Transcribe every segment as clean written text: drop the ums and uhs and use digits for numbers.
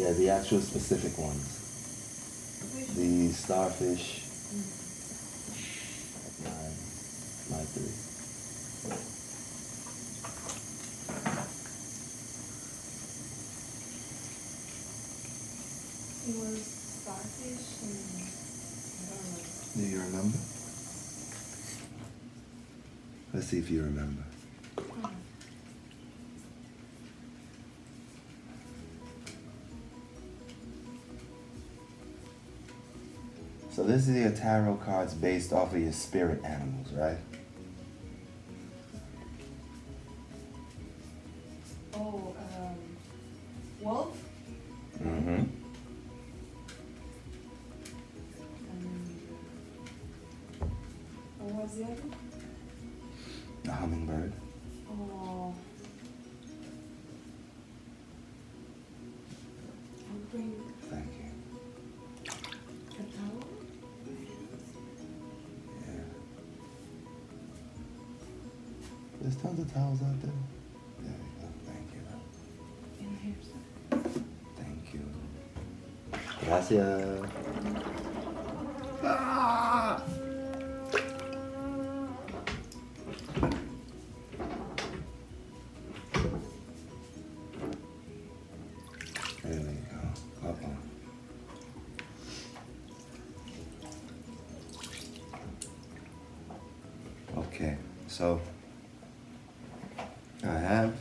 Yeah, the actual specific ones. The starfish at 9, 9-3. It was starfish and I don't know. Do you remember? Let's see if you remember. So this is your tarot cards based off of your spirit animals, right? Oh, wolf. Mm-hmm. What was the other? A hummingbird. Oh. I'll bring Thank you. a towel. Yeah. There's tons of towels out there. There you go. Thank you. And here's Thank you. Gracias. Ah! There you go. Uh-oh. Okay, so I have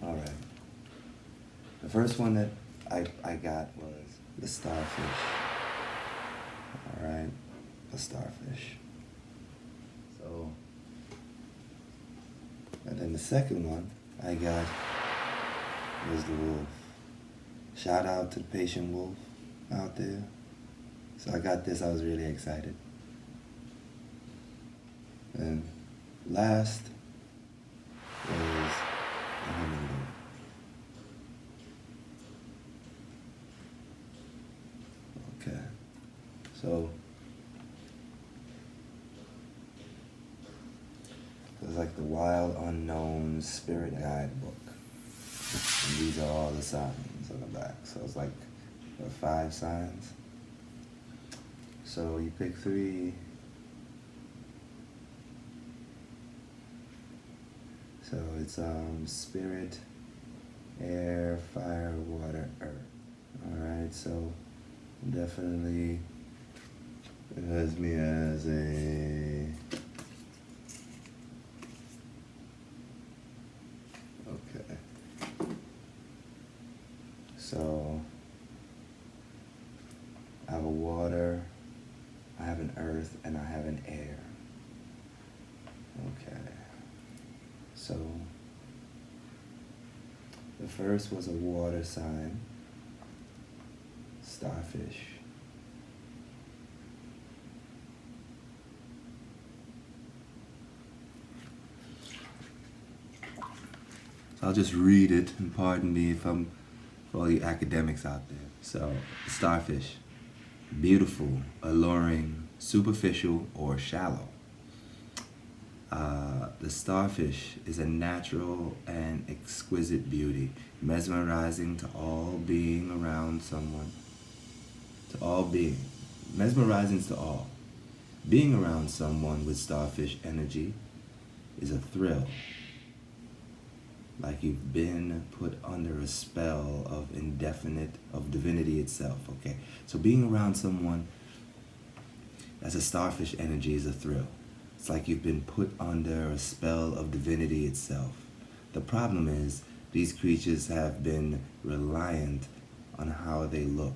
all right. The first one that I got was the starfish. All right, the starfish. So, and then the second one I got was the wolf. Shout out to the patient wolf out there. So I got this, I was really excited. And last was a hummingbird. Okay, so it's like the Wild Unknown Spirit Guidebook. And these are all the signs on the back. So it's like there are 5 signs. So you pick 3. So it's spirit, air, fire, water, earth. Alright, so definitely it has me as a okay. So I have a water, I have an earth, and I have an air. Okay. So the first was a water sign, starfish. So I'll just read it, and pardon me if I'm for all you academics out there. So, starfish, beautiful, alluring, superficial, or shallow. The starfish is a natural and exquisite beauty, mesmerizing to all being around someone. To all being, mesmerizing to all. Being around someone with starfish energy is a thrill. Like you've been put under a spell of divinity itself, okay? So being around someone as a starfish energy is a thrill. It's like you've been put under a spell of divinity itself. The problem is, these creatures have been reliant on how they look.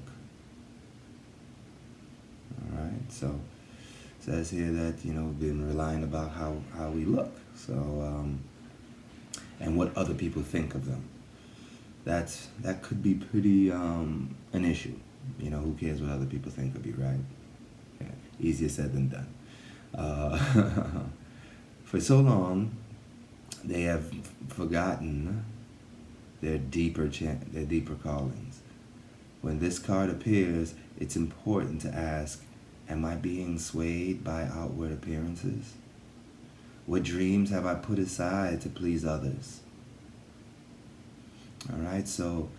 Alright, so it says here that, we've been relying about how we look. So, and what other people think of them. That could be pretty an issue. Who cares what other people think of you, right? Yeah, easier said than done. For so long, they have forgotten their deeper callings. When this card appears, it's important to ask, am I being swayed by outward appearances? What dreams have I put aside to please others? All right, so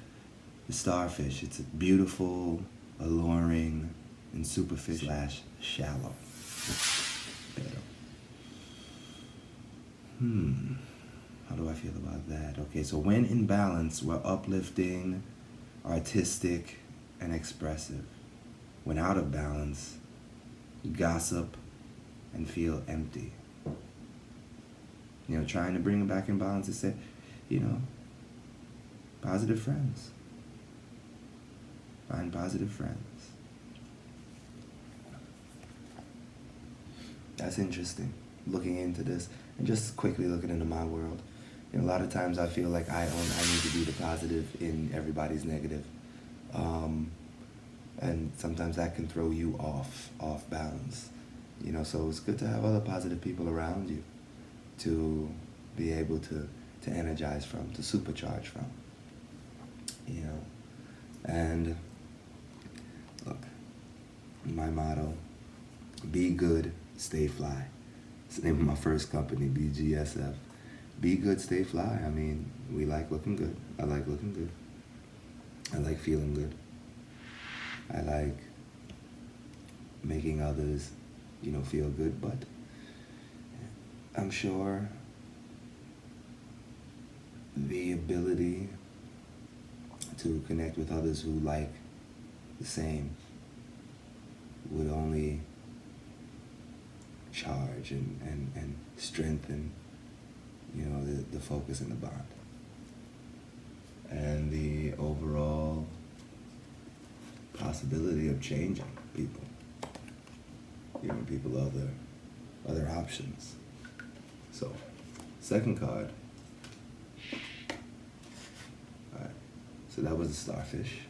the starfish, it's beautiful, alluring, and superficial / shallow. Pero. How do I feel about that? Okay, so when in balance, we're uplifting, artistic, and expressive. When out of balance, you gossip and feel empty. Trying to bring it back in balance is say, positive friends. Find positive friends. That's interesting, looking into this and just quickly looking into my world. A lot of times I feel like I need to be the positive in everybody's negative. And sometimes that can throw you off balance. So it's good to have other positive people around you to be able to energize from, to supercharge from. And look, my motto, be good, stay fly. It's the name of my first company, BGSF. Be good, stay fly. I mean, we like looking good. I like looking good. I like feeling good. I like making others, feel good, but I'm sure the ability to connect with others who like the same would only charge and strengthen, the focus and the bond. And the overall possibility of changing people, giving people other options. So, second card. All right, so that was the starfish.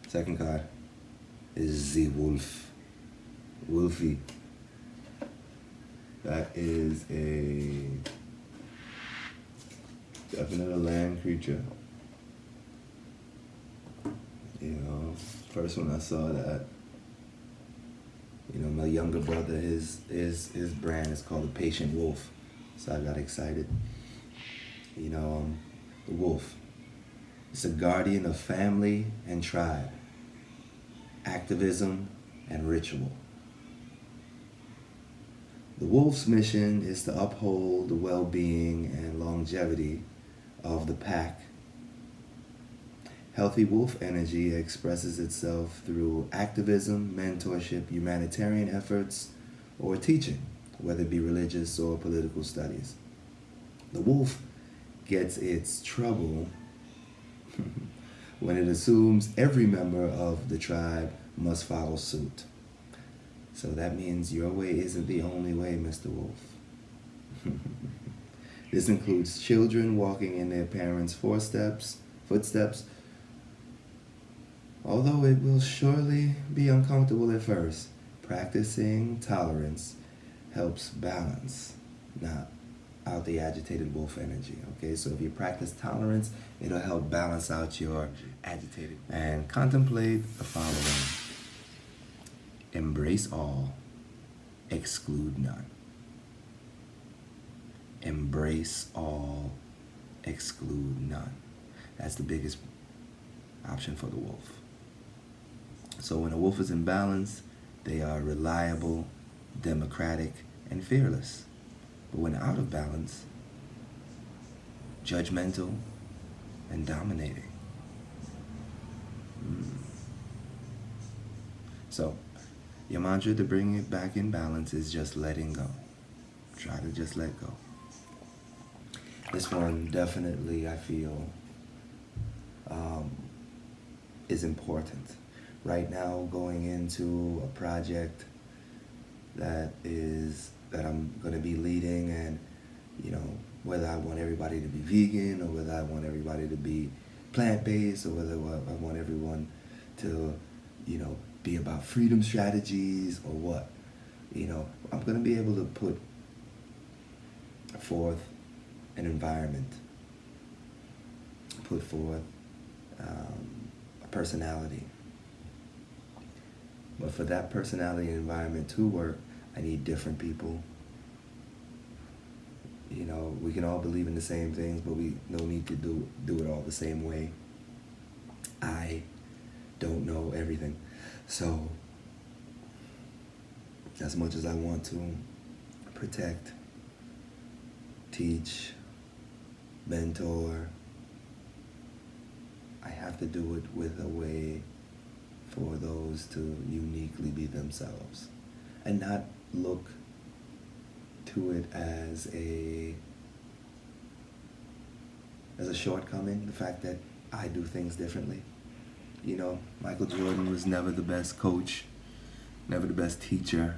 Second card is the wolf. Wolfie. That is a definite land creature. First when I saw that, my younger brother, his brand is called the Patient Wolf. So I got excited. The wolf. It's a guardian of family and tribe, activism and ritual. The wolf's mission is to uphold the well-being and longevity of the pack. Healthy wolf energy expresses itself through activism, mentorship, humanitarian efforts, or teaching, whether it be religious or political studies. The wolf gets its trouble when it assumes every member of the tribe must follow suit. So that means your way isn't the only way, Mr. Wolf. This includes children walking in their parents' footsteps, although it will surely be uncomfortable at first. Practicing tolerance helps balance, not out the agitated wolf energy. Okay, so if you practice tolerance, it'll help balance out your agitated. And contemplate the following. Embrace all, exclude none. Embrace all, exclude none. That's the biggest option for the wolf. So when a wolf is in balance, they are reliable, democratic, and fearless. But when out of balance, judgmental and dominating. So your mantra to bring it back in balance is just letting go. Try to just let go. This one definitely, I feel, is important. Right now, going into a project that I'm going to be leading, and whether I want everybody to be vegan or whether I want everybody to be plant-based or whether I want everyone to be about freedom strategies or what, I'm going to be able to put forth an environment, put forth a personality But for that personality and environment to work, I need different people. You know, we can all believe in the same things, but we no need to do it all the same way. I don't know everything. So, as much as I want to protect, teach, mentor, I have to do it with a way for those to uniquely be themselves and not look to it as a shortcoming, the fact that I do things differently. You know, Michael Jordan was never the best coach, never the best teacher.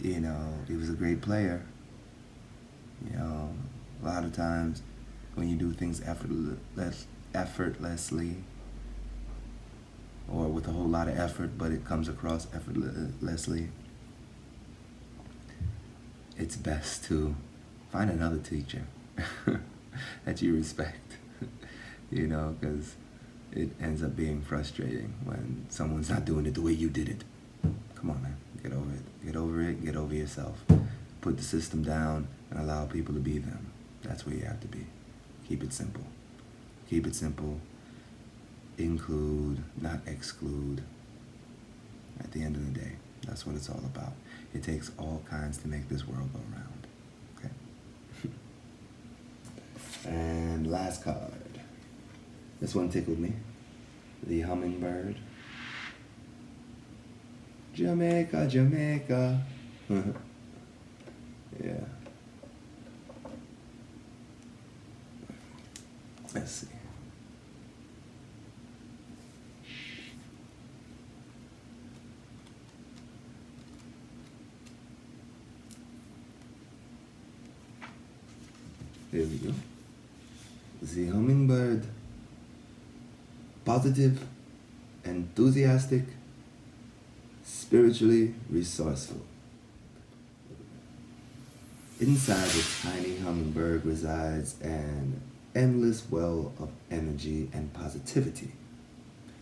You know, he was a great player. You know, a lot of times when you do things effortlessly or with a whole lot of effort, but it comes across effortlessly, it's best to find another teacher that you respect, you know, because it ends up being frustrating when someone's not doing it the way you did it. Come on, man, get over it. Get over it, get over yourself. Put the system down and allow people to be them. That's where you have to be. Keep it simple. Keep it simple. Include, not exclude. At the end of the day, that's what it's all about. It takes all kinds to make this world go round. Okay? And last card. This one tickled me. The hummingbird. Jamaica, Jamaica. Yeah. Let's see. There we go. The hummingbird. Positive, enthusiastic, spiritually resourceful. Inside the tiny hummingbird resides an endless well of energy and positivity.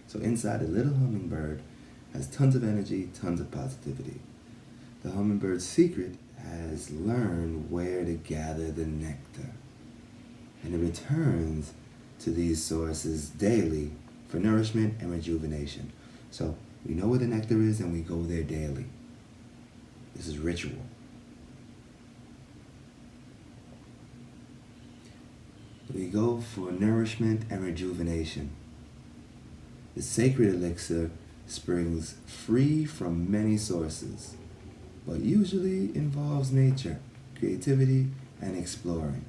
So inside the little hummingbird has tons of energy, tons of positivity. The hummingbird's secret has learned where to gather the nectar. And it returns to these sources daily for nourishment and rejuvenation. So we know where the nectar is and we go there daily. This is ritual. We go for nourishment and rejuvenation. The sacred elixir springs free from many sources, but usually involves nature, creativity, and exploring.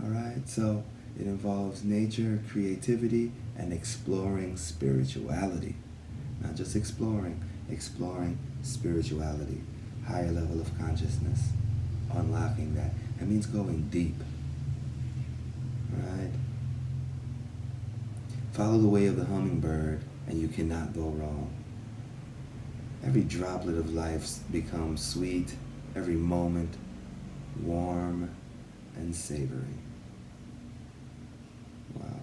All right, so it involves nature, creativity, and exploring spirituality. Not just exploring spirituality, higher level of consciousness, unlocking that. That means going deep. Right? Follow the way of the hummingbird and you cannot go wrong. Every droplet of life becomes sweet, every moment warm and savory. Wow.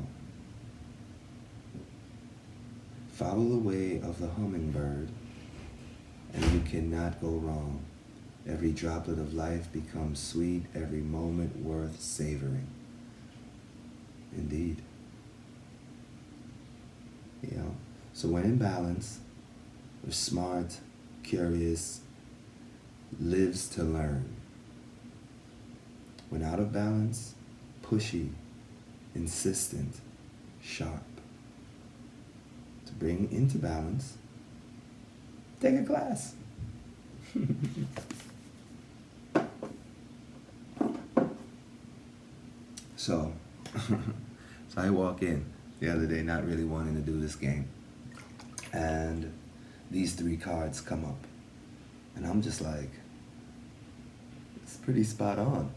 Follow the way of the hummingbird and you cannot go wrong. Every droplet of life becomes sweet, every moment worth savoring. Indeed. You know, so when in balance, we're smart, curious, lives to learn. When out of balance, pushy, insistent, sharp. To bring into balance, take a class. So I walk in the other day not really wanting to do this game. And these three cards come up. And I'm just like, it's pretty spot on.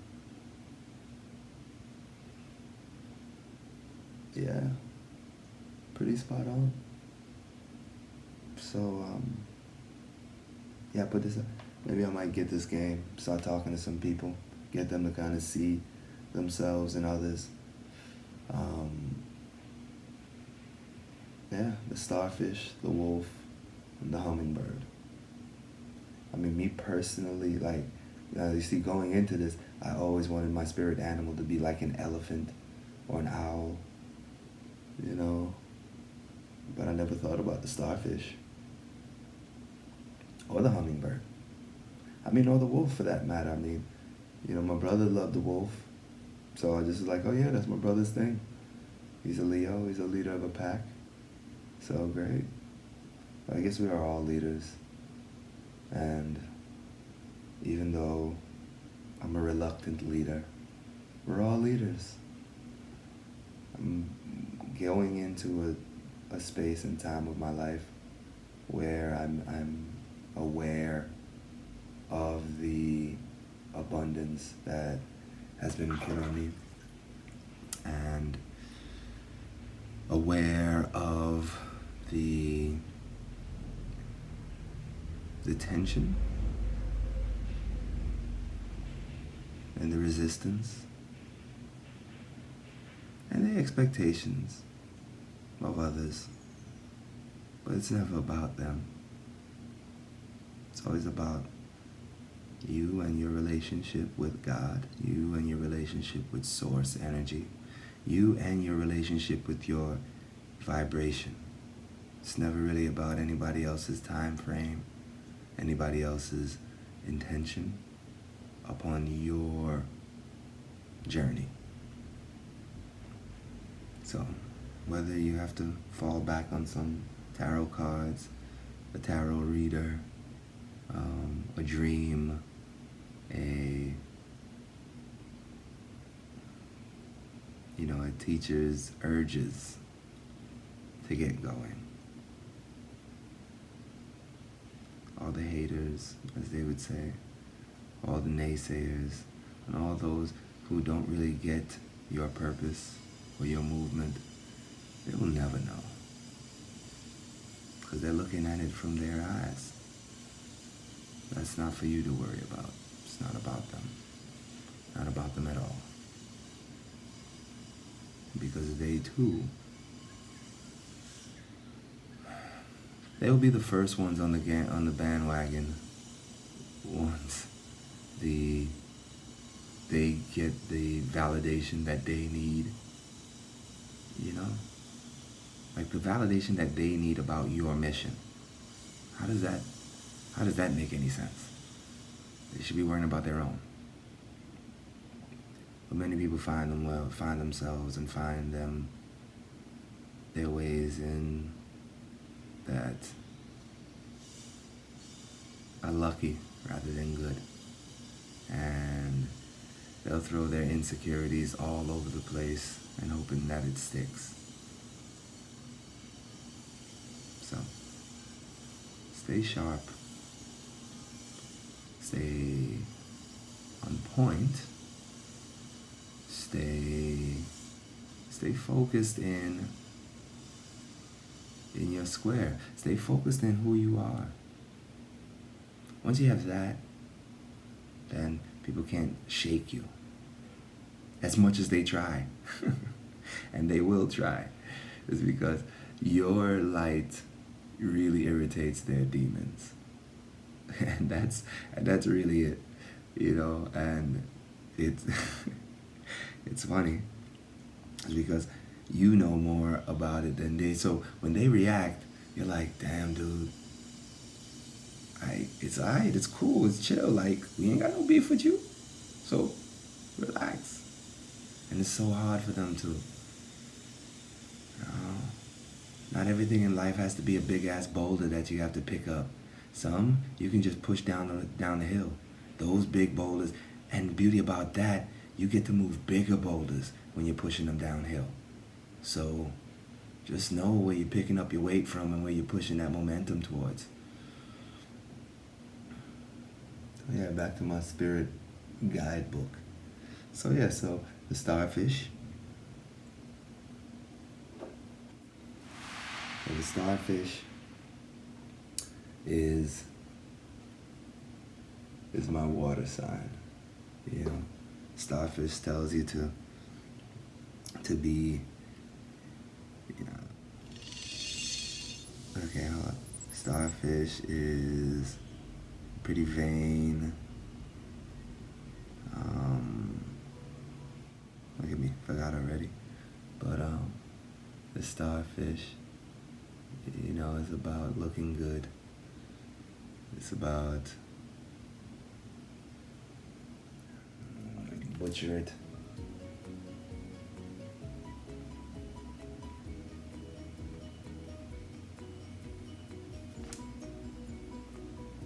Yeah, pretty spot on. So, yeah, put this up. Maybe I might get this game, start talking to some people, get them to kind of see themselves and others. Yeah, the starfish, the wolf, and the hummingbird. I mean, me personally, like, you see, going into this, I always wanted my spirit animal to be like an elephant or an owl, you know, but I never thought about the starfish or the hummingbird. I mean, or the wolf for that matter. I mean, you know, my brother loved the wolf, so I just was like, oh yeah, that's my brother's thing. He's a Leo, he's a leader of a pack, so great. But I guess we are all leaders, and even though I'm a reluctant leader, we're all leaders. I'm going into a space and time of my life where I'm aware of the abundance that has been put on me, and aware of the tension and the resistance and the expectations of others. But it's never about them. It's always about you and your relationship with God, you and your relationship with source energy, you and your relationship with your vibration. It's never really about anybody else's time frame, anybody else's intention upon your journey. So whether you have to fall back on some tarot cards, a tarot reader, a dream, a teacher's urges to get going. All the haters, as they would say, all the naysayers, and all those who don't really get your purpose or your movement, they will never know. Because they're looking at it from their eyes. That's not for you to worry about. It's not about them. Not about them at all. Because they too, they'll be the first ones on the bandwagon once they get the validation that they need. You know? Like the validation that they need about your mission. How does that make any sense? They should be worrying about their own. But many people find themselves and find their ways in that are lucky rather than good. And they'll throw their insecurities all over the place and hoping that it sticks. So, stay sharp. Stay on point. Stay focused in your square. Stay focused in who you are. Once you have that, then people can't shake you. As much as they try. And they will try. It's because your light really irritates their demons. And that's really it. And it's it's funny. It's because you know more about it than they. So when they react, you're like, damn, dude. It's alright, it's cool, it's chill. Like, we ain't got no beef with you. So relax. And it's so hard for them to. Not everything in life has to be a big ass boulder that you have to pick up. Some you can just push down the hill. Those big boulders. And the beauty about that, you get to move bigger boulders when you're pushing them downhill. So just know where you're picking up your weight from and where you're pushing that momentum towards. Yeah, back to my spirit guidebook. So the starfish. So the starfish is my water sign. Starfish tells you to be, okay, hold on. starfish is pretty vain. Look at me, forgot already. But the starfish, is about looking good. It's about butcher it.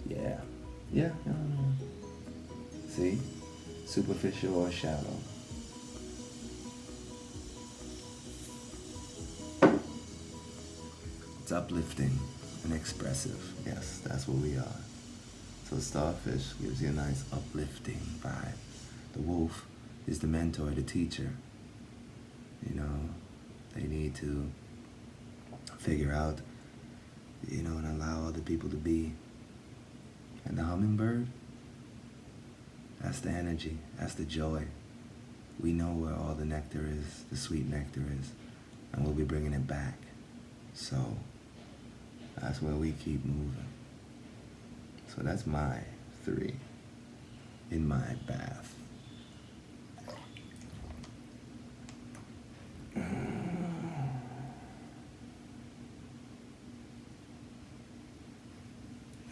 Yeah. Yeah. See? Superficial or shallow. It's uplifting and expressive. Yes, that's what we are. So starfish gives you a nice uplifting vibe. The wolf is the mentor, the teacher. They need to figure out, and allow other people to be. And the hummingbird, that's the energy, that's the joy. We know where all the nectar is, the sweet nectar is, and we'll be bringing it back. So that's where we keep moving. So that's my 3 in my bath.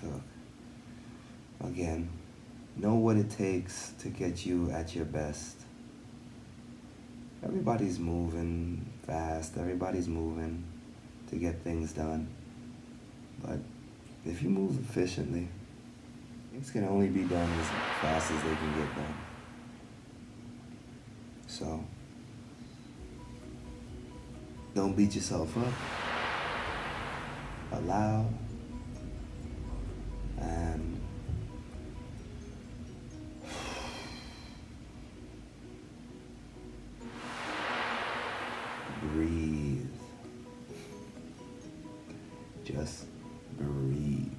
Look, again, know what it takes to get you at your best. Everybody's moving fast, everybody's moving to get things done. But if you move efficiently, things can only be done as fast as they can get done. So, don't beat yourself up. Allow and breathe. Just breathe.